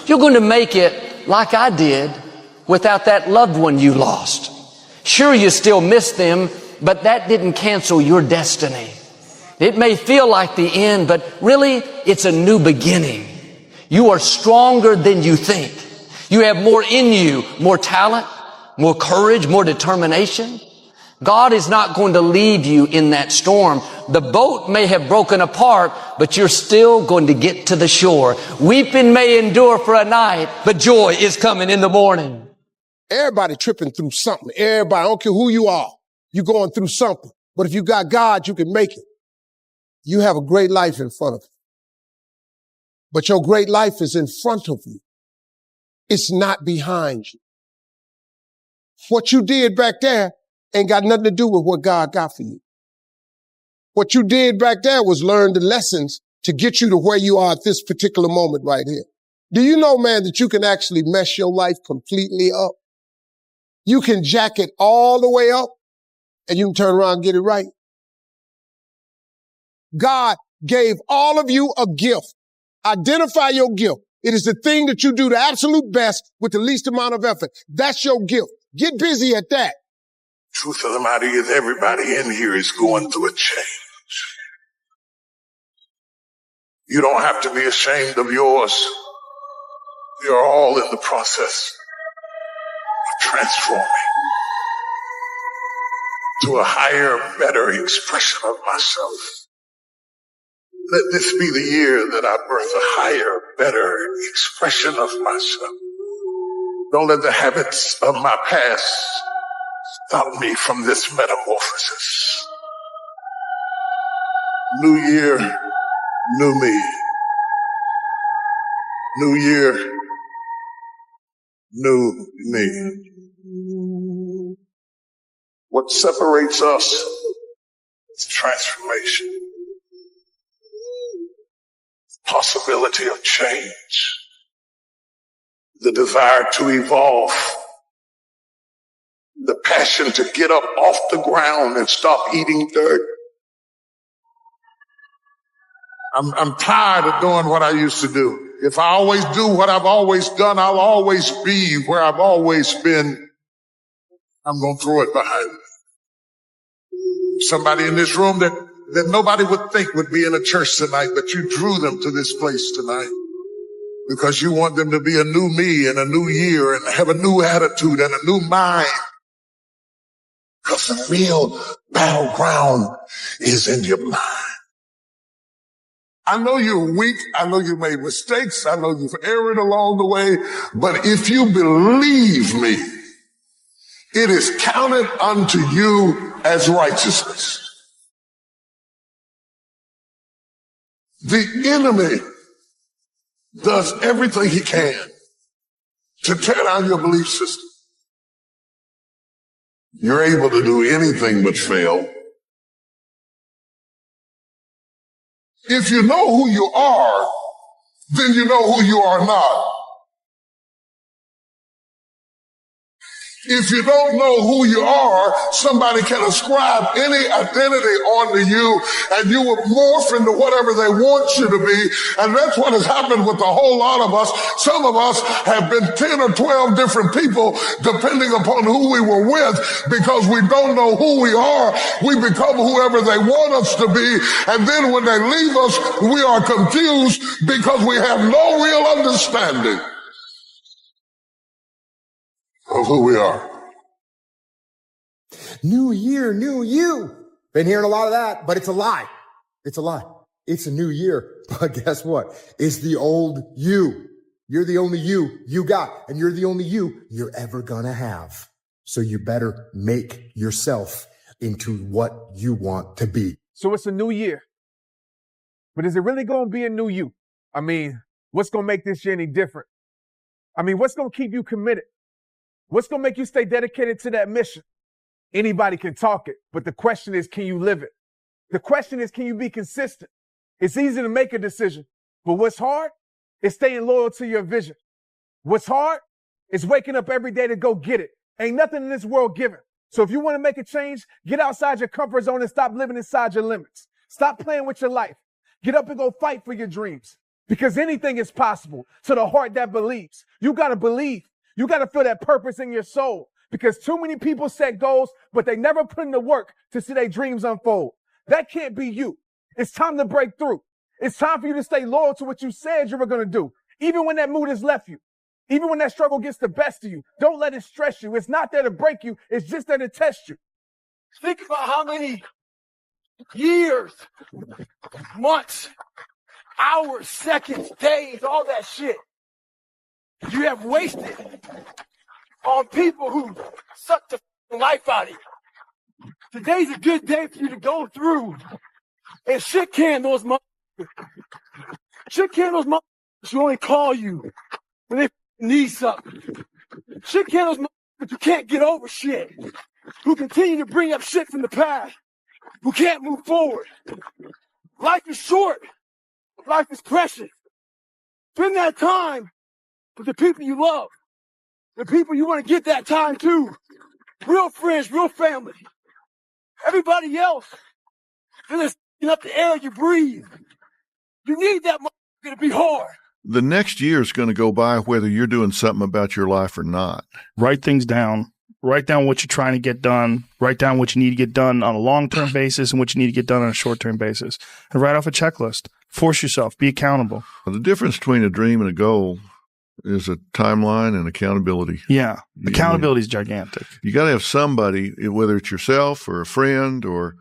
You're going to make it like I did without that loved one you lost. Sure, you still miss them, but that didn't cancel your destiny. It may feel like the end, but really it's a new beginning. You are stronger than you think. You have more in you, more talent, more courage, more determination. God is not going to leave you in that storm. The boat may have broken apart, but you're still going to get to the shore. Weeping may endure for a night, but joy is coming in the morning. Everybody tripping through something. Everybody, I don't care who you are, you're going through something. But if you got God, you can make it. You have a great life in front of you. But your great life is in front of you. It's not behind you. What you did back there ain't got nothing to do with what God got for you. What you did back there was learn the lessons to get you to where you are at this particular moment right here. Do you know, man, that you can actually mess your life completely up? You can jack it all the way up and you can turn around and get it right. God gave all of you a gift. Identify your gift. It is the thing that you do the absolute best with the least amount of effort. That's your gift. Get busy at that. Truth of the matter is everybody in here is going through a change. You don't have to be ashamed of yours. We are all in the process of transforming to a higher, better expression of myself. Let this be the year that I birth a higher, better expression of myself. Don't let the habits of my past stop me from this metamorphosis. New year, new me. New year, new me. What separates us is transformation. Possibility of change, the desire to evolve, the passion to get up off the ground and stop eating dirt. I'm tired of doing what I used to do. If I always do what I've always done, I'll always be where I've always been. I'm going to throw it behind me. Somebody in this room that nobody would think would be in a church tonight, but you drew them to this place tonight because you want them to be a new me and a new year and have a new attitude and a new mind. Because the real battleground is in your mind. I know you're weak. I know you made mistakes. I know you've erred along the way. But if you believe me, it is counted unto you as righteousness. The enemy does everything he can to tear down your belief system. You're able to do anything but fail. If you know who you are, then you know who you are not. If you don't know who you are, somebody can ascribe any identity onto you and you will morph into whatever they want you to be. And that's what has happened with a whole lot of us. Some of us have been 10 or 12 different people depending upon who we were with because we don't know who we are. We become whoever they want us to be. And then when they leave us, we are confused because we have no real understanding of who we are. New year, new you. Been hearing a lot of that, but it's a lie. It's a lie. It's a new year. But guess what? It's the old you. You're the only you got, and you're the only you're ever gonna have. So you better make yourself into what you want to be. So it's a new year. But is it really gonna be a new you? I mean, what's gonna make this year any different? I mean, what's gonna keep you committed? What's going to make you stay dedicated to that mission? Anybody can talk it, but the question is, can you live it? The question is, can you be consistent? It's easy to make a decision, but what's hard is staying loyal to your vision. What's hard is waking up every day to go get it. Ain't nothing in this world given. So if you want to make a change, get outside your comfort zone and stop living inside your limits. Stop playing with your life. Get up and go fight for your dreams. Because anything is possible to the heart that believes. You got to believe. You got to feel that purpose in your soul. Because too many people set goals, but they never put in the work to see their dreams unfold. That can't be you. It's time to break through. It's time for you to stay loyal to what you said you were going to do. Even when that mood has left you. Even when that struggle gets the best of you. Don't let it stress you. It's not there to break you. It's just there to test you. Think about how many years, months, hours, seconds, days, all that shit you have wasted on people who suck the life out of you. Today's a good day for you to go through and shit can those motherfuckers. Shit can those motherfuckers who only call you when they need something. Shit can those motherfuckers who can't get over shit. Who continue to bring up shit from the past. Who can't move forward. Life is short. Life is precious. Spend that time with the people you love. The people you want to get that time to. Real friends, real family. Everybody else is up the air you breathe. You need that motherfucker to be hard. The next year is going to go by whether you're doing something about your life or not. Write things down. Write down what you're trying to get done. Write down what you need to get done on a long-term basis and what you need to get done on a short-term basis. And write off a checklist. Force yourself. Be accountable. The difference between a dream and a goal is a timeline and accountability. Yeah. Accountability is gigantic. You got to have somebody, whether it's yourself or a friend or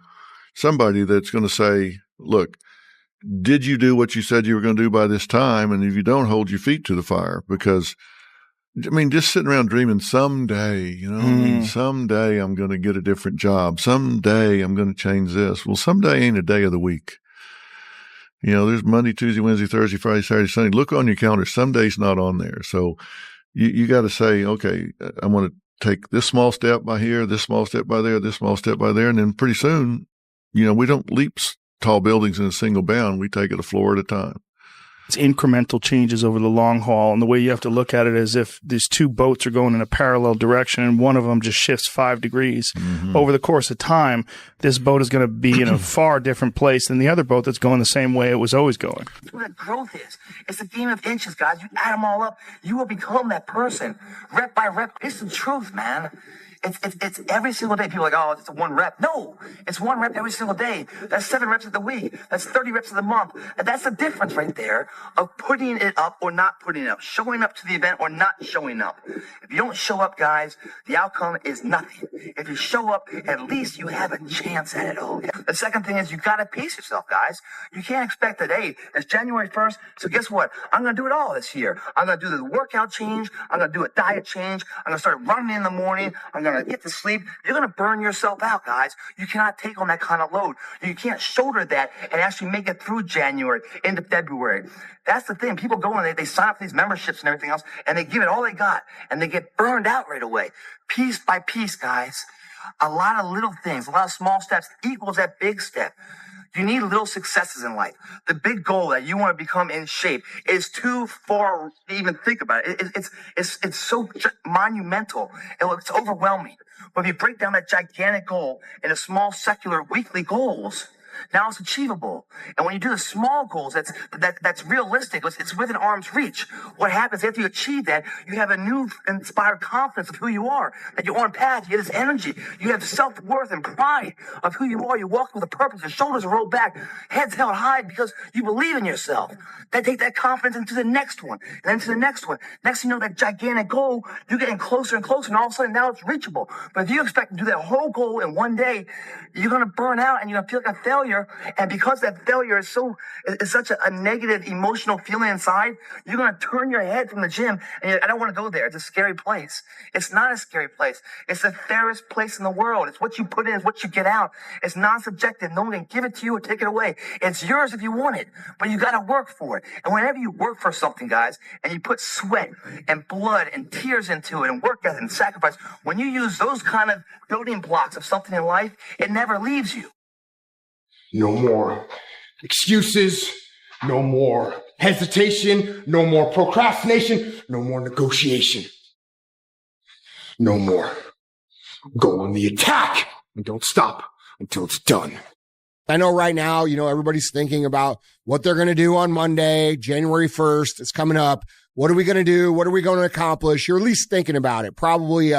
somebody that's going to say, look, did you do what you said you were going to do by this time? And if you don't, hold your feet to the fire. Because, I mean, just sitting around dreaming someday, someday I'm going to get a different job. Someday I'm going to change this. Well, someday ain't a day of the week. There's Monday, Tuesday, Wednesday, Thursday, Friday, Saturday, Sunday. Look on your calendar. Some days not on there. So you got to say, okay, I want to take this small step by here, this small step by there, this small step by there. And then pretty soon, we don't leap tall buildings in a single bound. We take it a floor at a time. It's incremental changes over the long haul. And the way you have to look at it is if these two boats are going in a parallel direction and one of them just shifts 5 degrees over the course of time, this boat is going to be in a far different place than the other boat that's going the same way it was always going. That's what that growth is. It's a game of inches, guys. You add them all up, you will become that person. Rep by rep. It's the truth, man. It's every single day. People are like, oh, it's one rep. No, it's one rep every single day. That's 7 reps of the week. That's 30 reps of the month. And that's the difference right there of putting it up or not putting it up, showing up to the event or not showing up. If you don't show up, guys, the outcome is nothing. If you show up, at least you have a chance at it all. The second thing is you got to pace yourself, guys. You can't expect that, hey, it's January 1st, so guess what? I'm going to do it all this year. I'm going to do the workout change. I'm going to do a diet change. I'm going to start running in the morning. I'm going to get to sleep. You're going to burn yourself out, guys. You cannot take on that kind of load. You can't shoulder that and actually make it through January into February. That's the thing. People go and they sign up for these memberships and everything else, and they give it all they got, and they get burned out right away. Piece by piece, guys. A lot of little things, a lot of small steps equals that big step. You need little successes in life. The big goal that you want to become in shape is too far to even think about it. It's so monumental. It's overwhelming. But if you break down that gigantic goal into small secular weekly goals, now it's achievable. And when you do the small goals, that's realistic. It's within arm's reach. What happens after you achieve that? You have a new inspired confidence of who you are. That you're on path. You have this energy. You have self-worth and pride of who you are. You walk with a purpose. Your shoulders are rolled back, heads held high because you believe in yourself. Then take that confidence into the next one, and then to the next one. Next thing you know, that gigantic goal, you're getting closer and closer, and all of a sudden now it's reachable. But if you expect to do that whole goal in one day, you're going to burn out and you're going to feel like a failure. And because that failure is such a negative emotional feeling inside, you're going to turn your head from the gym and I don't want to go there. It's a scary place. It's not a scary place. It's the fairest place in the world. It's what you put in, it's what you get out. It's non-subjective. No one can give it to you or take it away. It's yours if you want it, but you got to work for it. And whenever you work for something, guys, and you put sweat and blood and tears into it and work ethic and sacrifice, when you use those kind of building blocks of something in life, it never leaves you. No more excuses, no more hesitation, no more procrastination, no more negotiation. No more. Go on the attack and don't stop until it's done. I know right now, everybody's thinking about what they're going to do on Monday, January 1st. It's coming up. What are we going to do? What are we going to accomplish? You're at least thinking about it. Probably,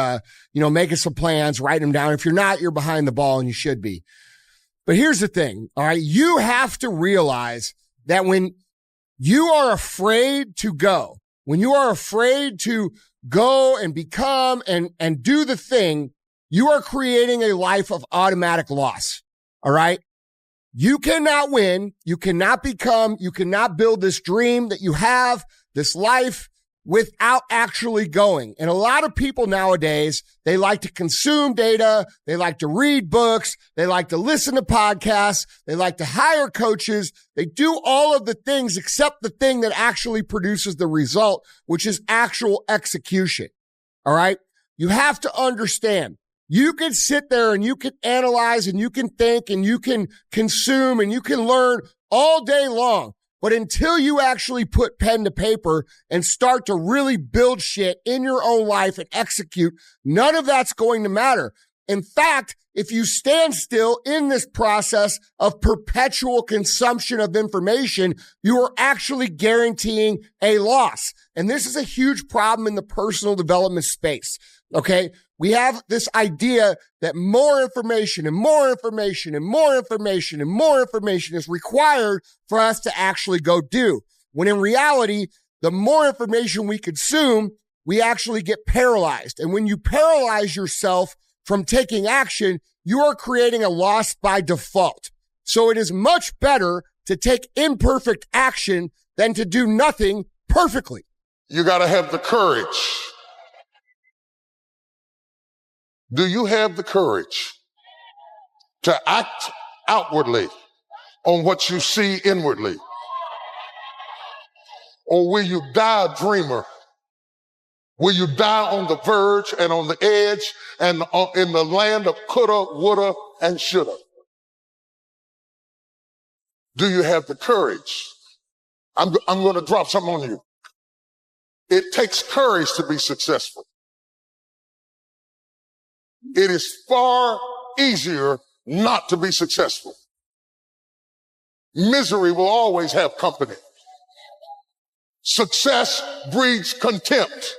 making some plans, writing them down. If you're not, you're behind the ball and you should be. But here's the thing. All right. You have to realize that when you are afraid to go, when you are afraid to go and become and do the thing, you are creating a life of automatic loss. All right. You cannot win. You cannot become, you cannot build this dream that you have, this life, without actually going. And a lot of people nowadays, they like to consume data. They like to read books. They like to listen to podcasts. They like to hire coaches. They do all of the things except the thing that actually produces the result, which is actual execution. All right. You have to understand. You can sit there and you can analyze and you can think and you can consume and you can learn all day long. But until you actually put pen to paper and start to really build shit in your own life and execute, none of that's going to matter. In fact, if you stand still in this process of perpetual consumption of information, you are actually guaranteeing a loss. And this is a huge problem in the personal development space. Okay. We have this idea that more information and more information and more information and more information is required for us to actually go do. When in reality, the more information we consume, we actually get paralyzed. And when you paralyze yourself from taking action, you are creating a loss by default. So it is much better to take imperfect action than to do nothing perfectly. You got to have the courage. Do you have the courage to act outwardly on what you see inwardly? Or will you die a dreamer? Will you die on the verge and on the edge and in the land of coulda, woulda, and shoulda? Do you have the courage? I'm going to drop something on you. It takes courage to be successful. It is far easier not to be successful. Misery will always have company. Success breeds contempt.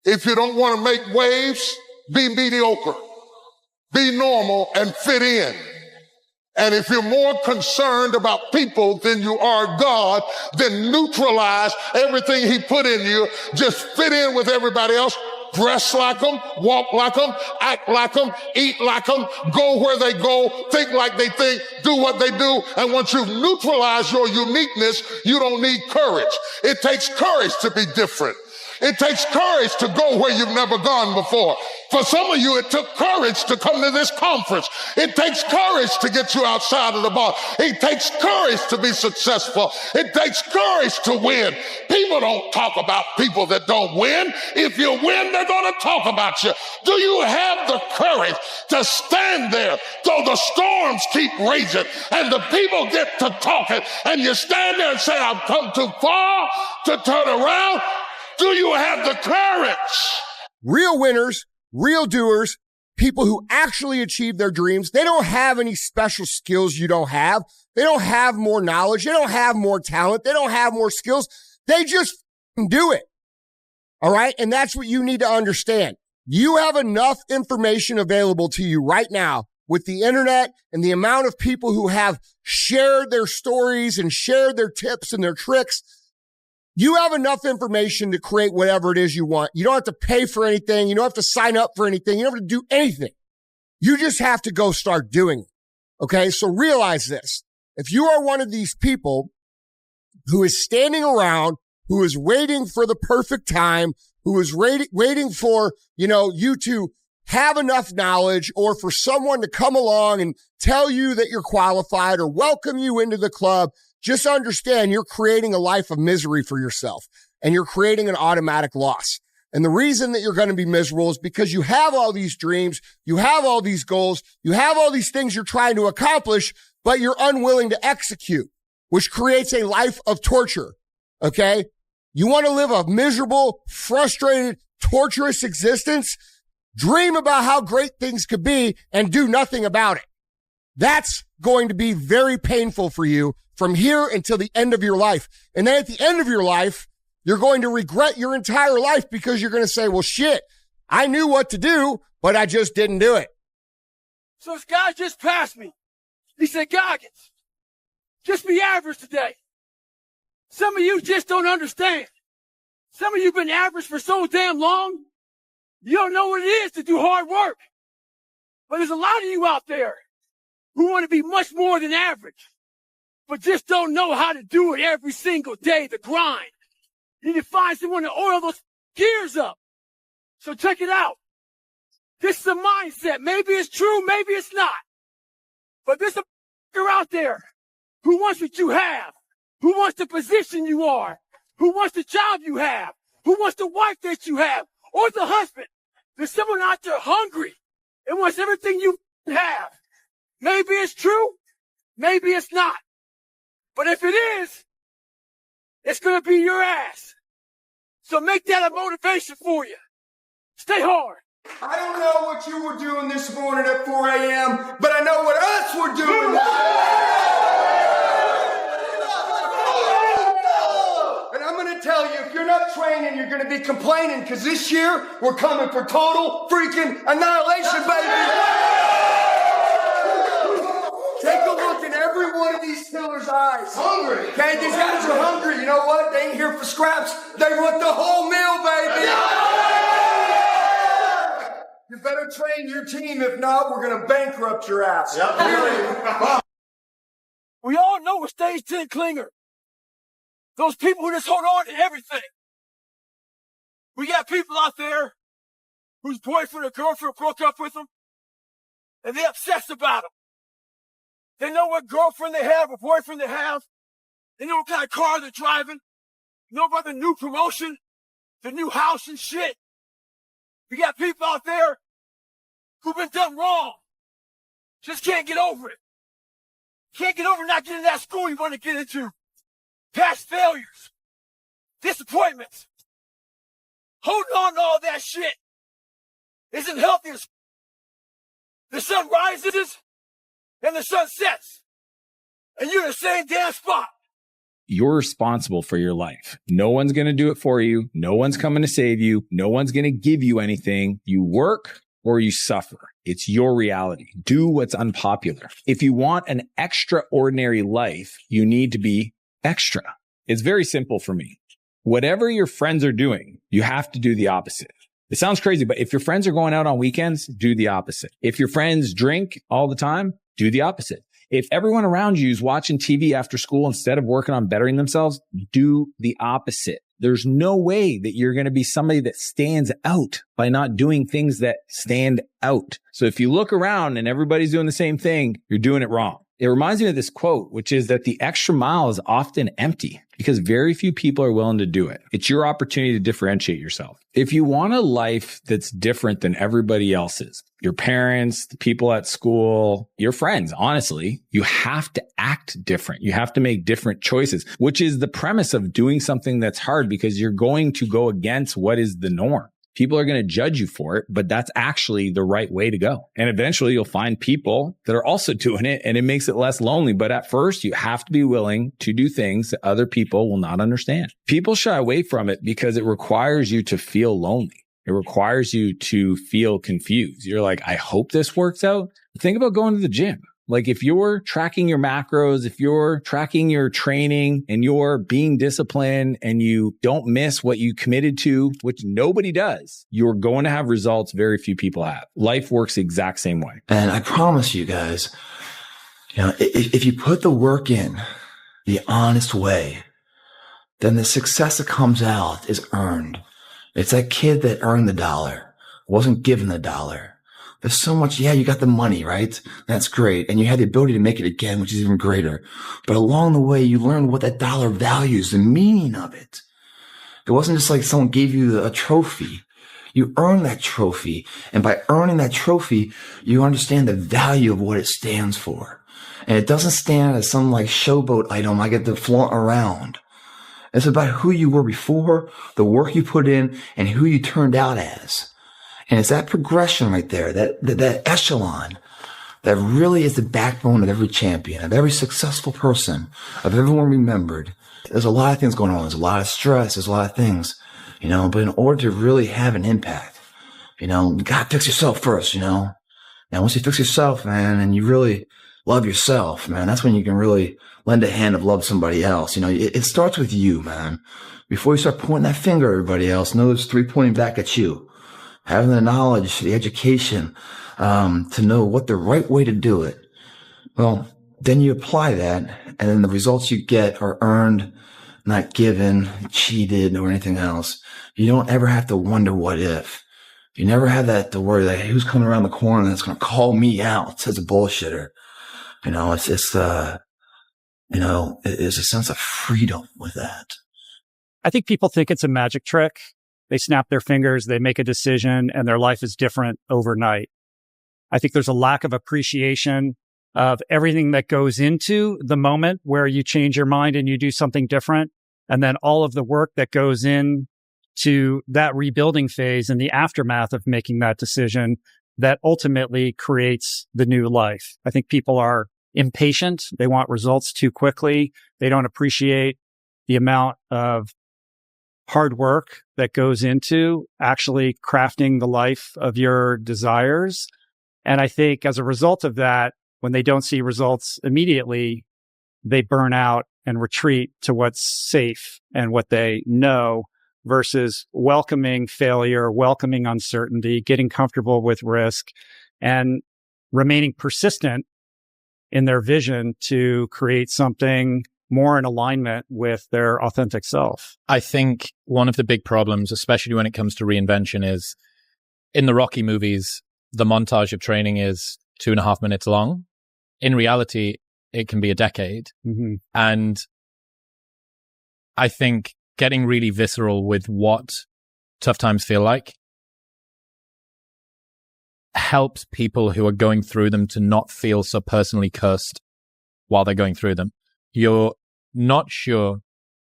If you don't want to make waves, be mediocre. Be normal and fit in. And if you're more concerned about people than you are God, then neutralize everything He put in you. Just fit in with everybody else. Dress like them, walk like them, act like them, eat like them, go where they go, think like they think, do what they do. And once you've neutralized your uniqueness, you don't need courage. It takes courage to be different. It takes courage to go where you've never gone before. For some of you, it took courage to come to this conference. It takes courage to get you outside of the bar. It takes courage to be successful. It takes courage to win. People don't talk about people that don't win. If you win, they're going to talk about you. Do you have the courage to stand there though the storms keep raging and the people get to talking and you stand there and say, I've come too far to turn around? Do you have the courage? Real winners, real doers, people who actually achieve their dreams, they don't have any special skills you don't have. They don't have more knowledge. They don't have more talent. They don't have more skills. They just do it. All right. And that's what you need to understand. You have enough information available to you right now with the internet and the amount of people who have shared their stories and shared their tips and their tricks. You have enough information to create whatever it is you want. You don't have to pay for anything. You don't have to sign up for anything. You don't have to do anything. You just have to go start doing it. Okay. So realize this. If you are one of these people who is standing around, who is waiting for the perfect time, who is waiting for, you to have enough knowledge or for someone to come along and tell you that you're qualified or welcome you into the club, just understand you're creating a life of misery for yourself and you're creating an automatic loss. And the reason that you're going to be miserable is because you have all these dreams, you have all these goals, you have all these things you're trying to accomplish, but you're unwilling to execute, which creates a life of torture. Okay. You want to live a miserable, frustrated, torturous existence? Dream about how great things could be and do nothing about it. That's going to be very painful for you from here until the end of your life. And then at the end of your life, you're going to regret your entire life because you're going to say, well, shit, I knew what to do, but I just didn't do it. So this guy just passed me. He said, Goggins, just be average today. Some of you just don't understand. Some of you have been average for so damn long, you don't know what it is to do hard work. But there's a lot of you out there who want to be much more than average, but just don't know how to do it every single day, the grind. You need to find someone to oil those gears up. So check it out. This is a mindset. Maybe it's true, maybe it's not. But there's a out there who wants what you have, who wants the position you are, who wants the job you have, who wants the wife that you have, or the husband. There's someone out there hungry and wants everything you have. Maybe it's true, maybe it's not. But if it is, it's going to be your ass. So make that a motivation for you. Stay hard. I don't know what you were doing this morning at 4 a.m., but I know what us were doing. And I'm going to tell you, if you're not training, you're going to be complaining, because this year, we're coming for total freaking annihilation, baby. Take a look in every one of these killers' eyes. Hungry. Okay, these guys are hungry. You know what? They ain't here for scraps. They want the whole meal, baby. You better train your team. If not, we're going to bankrupt your ass. Yep. We all know a stage 10 clinger. Those people who just hold on to everything. We got people out there whose boyfriend or girlfriend broke up with them, and they obsess about them. They know what girlfriend they have or boyfriend they have. They know what kind of car they're driving. Know about the new promotion, the new house and shit. We got people out there who've been done wrong. Just can't get over it. Can't get over not getting that school you want to get into. Past failures. Disappointments. Holding on to all that shit isn't healthy. The sun rises and the sun sets. And you're in the same damn spot. You're responsible for your life. No one's going to do it for you. No one's coming to save you. No one's going to give you anything. You work or you suffer. It's your reality. Do what's unpopular. If you want an extraordinary life, you need to be extra. It's very simple for me. Whatever your friends are doing, you have to do the opposite. It sounds crazy, but if your friends are going out on weekends, do the opposite. If your friends drink all the time, do the opposite. If everyone around you is watching TV after school instead of working on bettering themselves, do the opposite. There's no way that you're going to be somebody that stands out by not doing things that stand out. So if you look around and everybody's doing the same thing, you're doing it wrong. It reminds me of this quote, which is that the extra mile is often empty because very few people are willing to do it. It's your opportunity to differentiate yourself. If you want a life that's different than everybody else's, your parents, the people at school, your friends, honestly, you have to act different. You have to make different choices, which is the premise of doing something that's hard because you're going to go against what is the norm. People are going to judge you for it, but that's actually the right way to go. And eventually you'll find people that are also doing it and it makes it less lonely. But at first you have to be willing to do things that other people will not understand. People shy away from it because it requires you to feel lonely. It requires you to feel confused. You're like, I hope this works out. Think about going to the gym. Like if you're tracking your macros, if you're tracking your training and you're being disciplined and you don't miss what you committed to, which nobody does, you're going to have results very few people have. Life works the exact same way. And I promise you guys, if you put the work in the honest way, then the success that comes out is earned. It's that kid that earned the dollar, wasn't given the dollar. There's so much, you got the money, right? That's great. And you had the ability to make it again, which is even greater. But along the way, you learned what that dollar values, the meaning of it. It wasn't just like someone gave you a trophy. You earned that trophy. And by earning that trophy, you understand the value of what it stands for. And it doesn't stand as some like showboat item I get to flaunt around. It's about who you were before, the work you put in, and who you turned out as. And it's that progression right there, that echelon that really is the backbone of every champion, of every successful person, of everyone remembered. There's a lot of things going on. There's a lot of stress. There's a lot of things, but in order to really have an impact, you gotta fix yourself first, And once you fix yourself, man, and you really love yourself, man, that's when you can really lend a hand of love to somebody else. It starts with you, man. Before you start pointing that finger at everybody else, know there's 3 pointing back at you. Having the knowledge, the education, to know what the right way to do it. Well, then you apply that, and then the results you get are earned, not given, cheated, or anything else. You don't ever have to wonder what if. You never have that to worry, like, who's coming around the corner that's going to call me out as a bullshitter. It's a sense of freedom with that. I think people think it's a magic trick. They snap their fingers, they make a decision, and their life is different overnight. I think there's a lack of appreciation of everything that goes into the moment where you change your mind and you do something different. And then all of the work that goes in to that rebuilding phase and the aftermath of making that decision that ultimately creates the new life. I think people are impatient. They want results too quickly. They don't appreciate the amount of hard work that goes into actually crafting the life of your desires. And I think as a result of that, when they don't see results immediately, they burn out and retreat to what's safe and what they know versus welcoming failure, welcoming uncertainty, getting comfortable with risk, and remaining persistent in their vision to create something more in alignment with their authentic self. I think one of the big problems, especially when it comes to reinvention, is in the Rocky movies, the montage of training is 2.5 minutes long. In reality, it can be a decade. Mm-hmm. And I think getting really visceral with what tough times feel like helps people who are going through them to not feel so personally cursed while they're going through them. You're not sure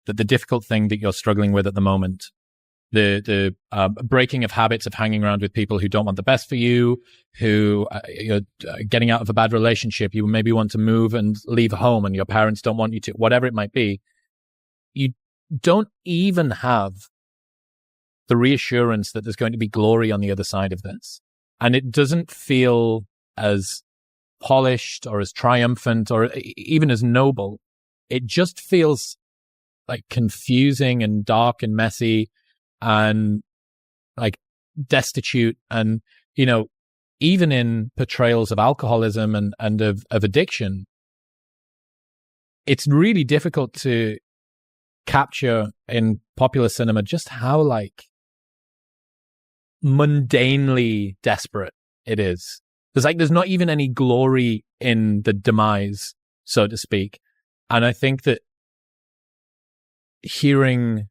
that the difficult thing that you're struggling with at the moment, the breaking of habits of hanging around with people who don't want the best for you, who you're getting out of a bad relationship, you maybe want to move and leave home and your parents don't want you to, whatever it might be, you don't even have the reassurance that there's going to be glory on the other side of this. And it doesn't feel as polished or as triumphant or even as noble. It just feels like confusing and dark and messy and like destitute. And, even in portrayals of alcoholism and of addiction, it's really difficult to capture in popular cinema just how mundanely desperate it is. There's not even any glory in the demise, so to speak. And I think that hearing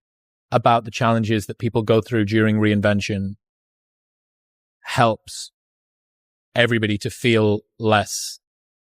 about the challenges that people go through during reinvention helps everybody to feel less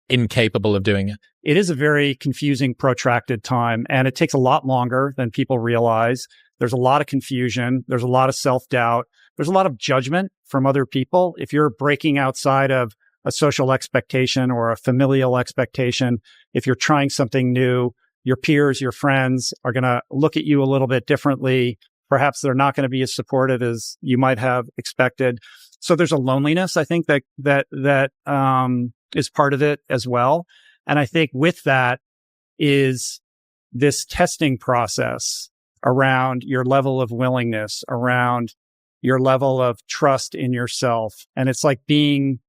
incapable of doing it. It is a very confusing, protracted time, and it takes a lot longer than people realize. There's a lot of confusion. There's a lot of self-doubt. There's a lot of judgment from other people. If you're breaking outside of a social expectation or a familial expectation, if you're trying something new, your peers, your friends are going to look at you a little bit differently. Perhaps they're not going to be as supportive as you might have expected. So there's a loneliness, I think, that is part of it as well. And I think with that is this testing process around your level of willingness, around your level of trust in yourself. And it's like being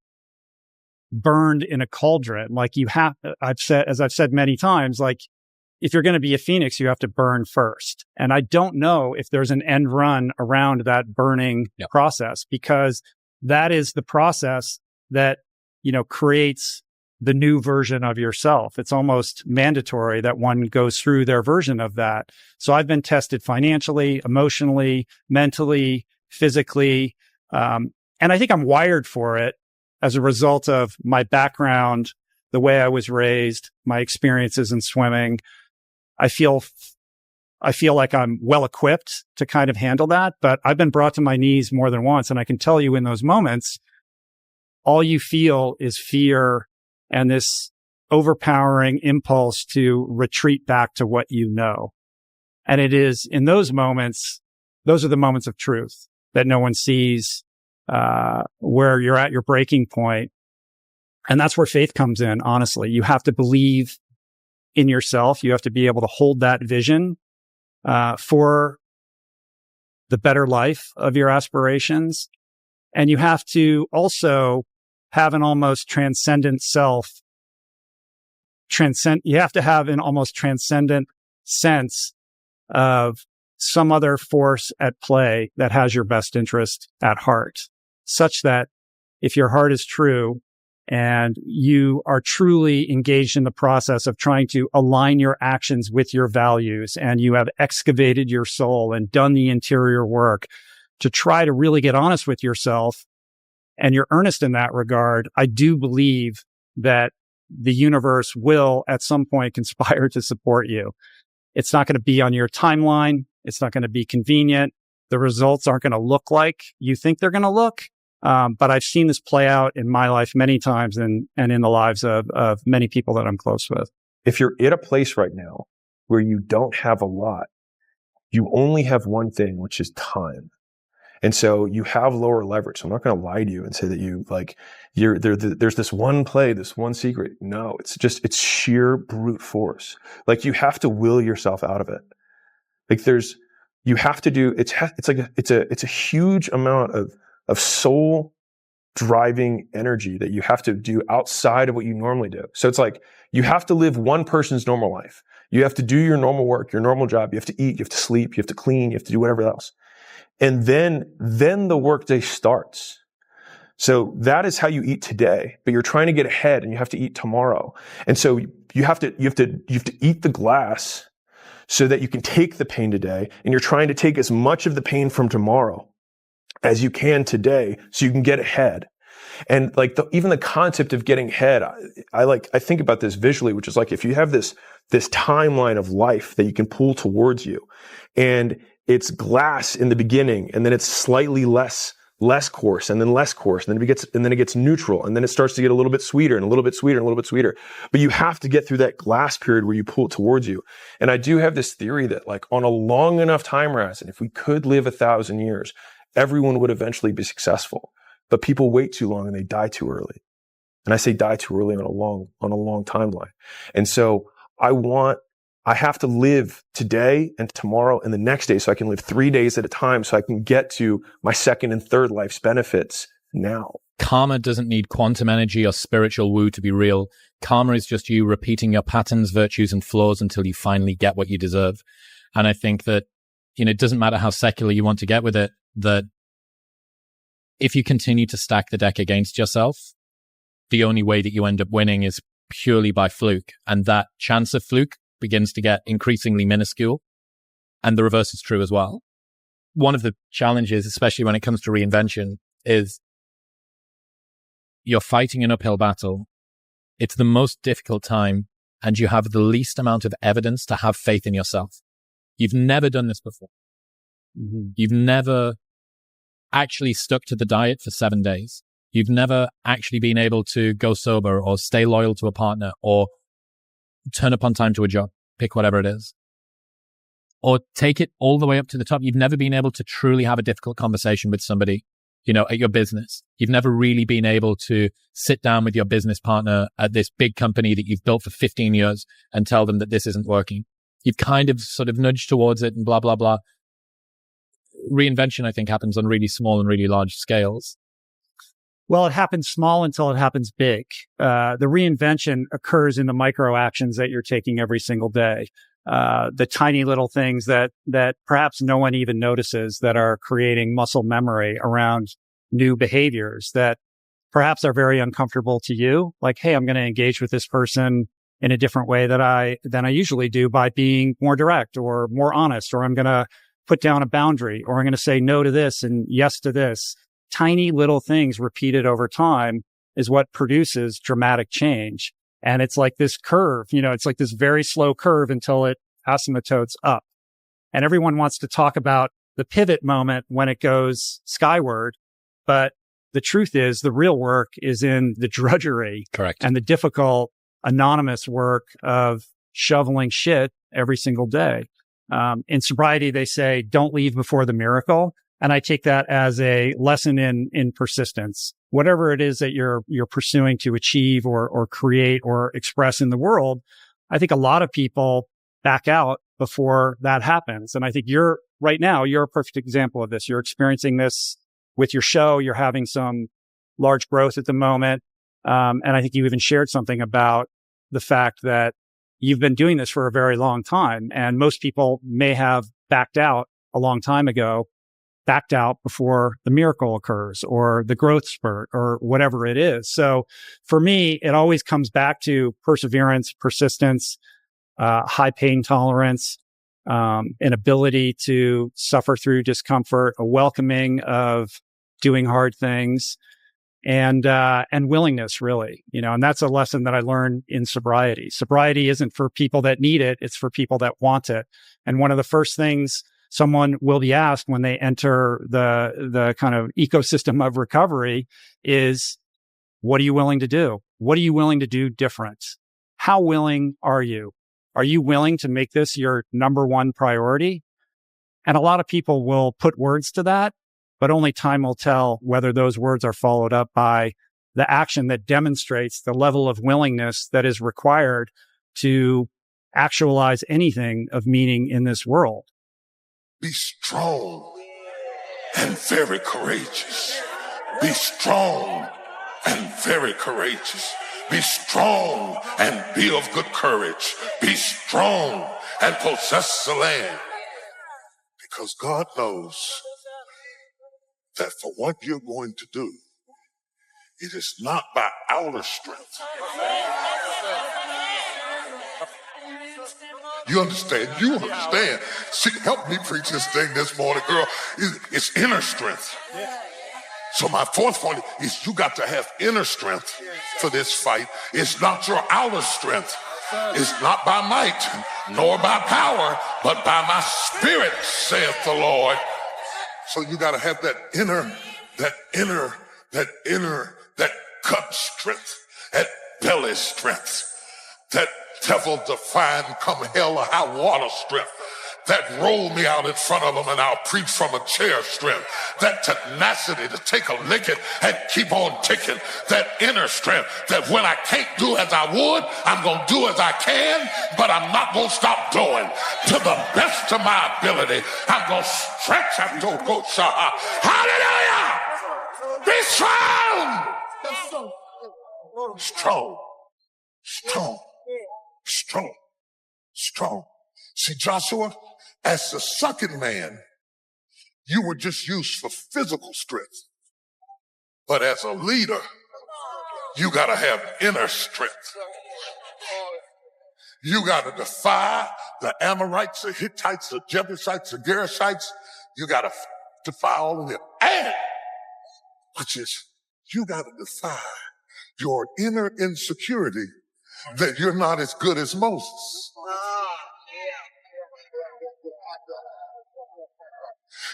burned in a cauldron. Like I've said many times, like if you're going to be a phoenix, you have to burn first. And I don't know if there's an end run around that burning process, because that is the process that, creates the new version of yourself. It's almost mandatory that one goes through their version of that. So I've been tested financially, emotionally, mentally, physically. And I think I'm wired for it as a result of my background, the way I was raised, my experiences in swimming. I feel like I'm well equipped to kind of handle that, but I've been brought to my knees more than once. And I can tell you in those moments, all you feel is fear and this overpowering impulse to retreat back to what you know. And it is in those moments, those are the moments of truth that no one sees, where you're at your breaking point. And that's where faith comes in. Honestly, you have to believe in yourself. You have to be able to hold that vision, for the better life of your aspirations. And you have to also have an almost transcendent self. You have to have an almost transcendent sense of some other force at play that has your best interest at heart, such that if your heart is true and you are truly engaged in the process of trying to align your actions with your values, and you have excavated your soul and done the interior work to try to really get honest with yourself, and you're earnest in that regard, I do believe that the universe will at some point conspire to support you. It's not going to be on your timeline. It's not going to be convenient. The results aren't going to look like you think they're going to look. But I've seen this play out in my life many times and in the lives of many people that I'm close with. If you're at a place right now where you don't have a lot, you only have one thing, which is time. And so you have lower leverage. So I'm not going to lie to you and say that there's this one play, this one secret. No, it's sheer brute force. Like, you have to will yourself out of it. Like, you have to do, it's a huge amount of soul driving energy that you have to do outside of what you normally do. So it's like, you have to live one person's normal life. You have to do your normal work, your normal job. You have to eat, you have to sleep, you have to clean, you have to do whatever else. And then the workday starts. So that is how you eat today, but you're trying to get ahead and you have to eat tomorrow. And so you have to eat the glass so that you can take the pain today, and you're trying to take as much of the pain from tomorrow as you can today so you can get ahead. And like even the concept of getting ahead, I think about this visually, which is like, if you have this timeline of life that you can pull towards you, and it's glass in the beginning, and then it's slightly less coarse, and then less coarse, and then it gets neutral, and then it starts to get a little bit sweeter and a little bit sweeter and a little bit sweeter. But you have to get through that glass period where you pull it towards you. And I do have this theory that, like, on a long enough time horizon, if we could live 1,000 years, everyone would eventually be successful. But people wait too long and they die too early. And I say die too early on a long timeline. And so I have to live today and tomorrow and the next day, so I can live 3 days at a time, so I can get to my second and third life's benefits now. Karma doesn't need quantum energy or spiritual woo to be real. Karma is just you repeating your patterns, virtues, and flaws until you finally get what you deserve. And I think that, it doesn't matter how secular you want to get with it, that if you continue to stack the deck against yourself, the only way that you end up winning is purely by fluke. And that chance of fluke begins to get increasingly minuscule. And the reverse is true as well. One of the challenges, especially when it comes to reinvention, is you're fighting an uphill battle. It's the most difficult time, and you have the least amount of evidence to have faith in yourself. You've never done this before. Mm-hmm. You've never actually stuck to the diet for 7 days. You've never actually been able to go sober or stay loyal to a partner or turn up on time to a job, pick whatever it is, or take it all the way up to the top. You've never been able to truly have a difficult conversation with somebody, at your business. You've never really been able to sit down with your business partner at this big company that you've built for 15 years and tell them that this isn't working. You've kind of sort of nudged towards it and blah, blah, blah. Reinvention, I think, happens on really small and really large scales. Well, it happens small until it happens big. The reinvention occurs in the micro actions that you're taking every single day. The tiny little things that perhaps no one even notices that are creating muscle memory around new behaviors that perhaps are very uncomfortable to you. Like, hey, I'm going to engage with this person in a different way than I usually do by being more direct or more honest, or I'm going to put down a boundary, or I'm going to say no to this and yes to this. Tiny little things repeated over time is what produces dramatic change. And it's like this curve, it's like this very slow curve until it asymptotes up. And everyone wants to talk about the pivot moment when it goes skyward. But the truth is the real work is in the drudgery. Correct. And the difficult anonymous work of shoveling shit every single day. In sobriety, they say, don't leave before the miracle. And I take that as a lesson in persistence. Whatever it is that you're pursuing to achieve or create or express in the world, I think a lot of people back out before that happens. And I think right now, you're a perfect example of this. You're experiencing this with your show. You're having some large growth at the moment. And I think you even shared something about the fact that you've been doing this for a very long time. And most people may have backed out a long time ago, backed out before the miracle occurs or the growth spurt or whatever it is. So for me, it always comes back to perseverance, persistence, high pain tolerance, an ability to suffer through discomfort, a welcoming of doing hard things, and willingness, really, and that's a lesson that I learned in sobriety. Sobriety isn't for people that need it. It's for people that want it. And one of the first things someone will be asked when they enter the kind of ecosystem of recovery is, what are you willing to do? What are you willing to do different? How willing are you? Are you willing to make this your number one priority? And a lot of people will put words to that, but only time will tell whether those words are followed up by the action that demonstrates the level of willingness that is required to actualize anything of meaning in this world. Be strong and very courageous. Be strong and very courageous. Be strong and be of good courage. Be strong and possess the land. Because God knows that for what you're going to do, it is not by our strength. You understand? You understand. See, help me preach this thing this morning, girl. It's inner strength. So my fourth point is you got to have inner strength for this fight. It's not your outer strength. It's not by might, nor by power, but by my spirit, saith the Lord. So you got to have that gut strength, that belly strength, that devil-defying come hell or high water strength, that roll me out in front of them and I'll preach from a chair strength, that tenacity to take a licking and keep on ticking, that inner strength that when I can't do as I would, I'm going to do as I can, but I'm not going to stop doing to the best of my ability. I'm going to stretch and go shaha. Hallelujah! Be strong! Strong. Strong. Strong. Strong. See, Joshua, as the second man, you were just used for physical strength. But as a leader, you got to have inner strength. You got to defy the Amorites, the Hittites, the Jebusites, the Gerashites. You got to defy all of them. And, which is, you got to defy your inner insecurity that you're not as good as Moses.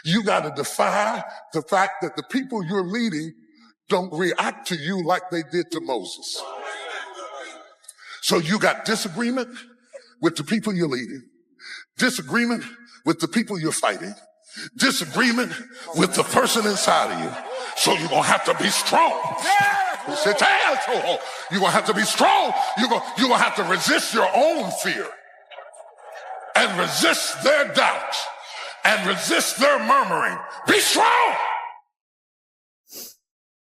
You got to defy the fact that the people you're leading don't react to you like they did to Moses. So you got disagreement with the people you're leading, disagreement with the people you're fighting, disagreement with the person inside of you. So you're going to have to be strong. You're going to have to be strong. You're going to have to resist your own fear and resist their doubt and resist their murmuring. Be strong.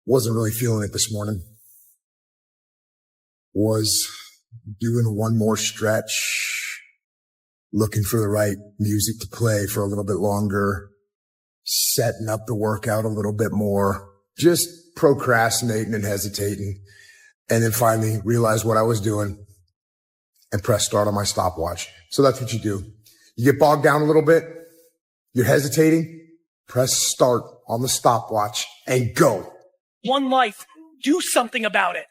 Wasn't really feeling it this morning. Was doing one more stretch, looking for the right music to play for a little bit longer, setting up the workout a little bit more, just procrastinating and hesitating, and then finally realized what I was doing and press start on my stopwatch. So that's what you do. You get bogged down a little bit, you're hesitating, press start on the stopwatch and go. One life. Do something about it.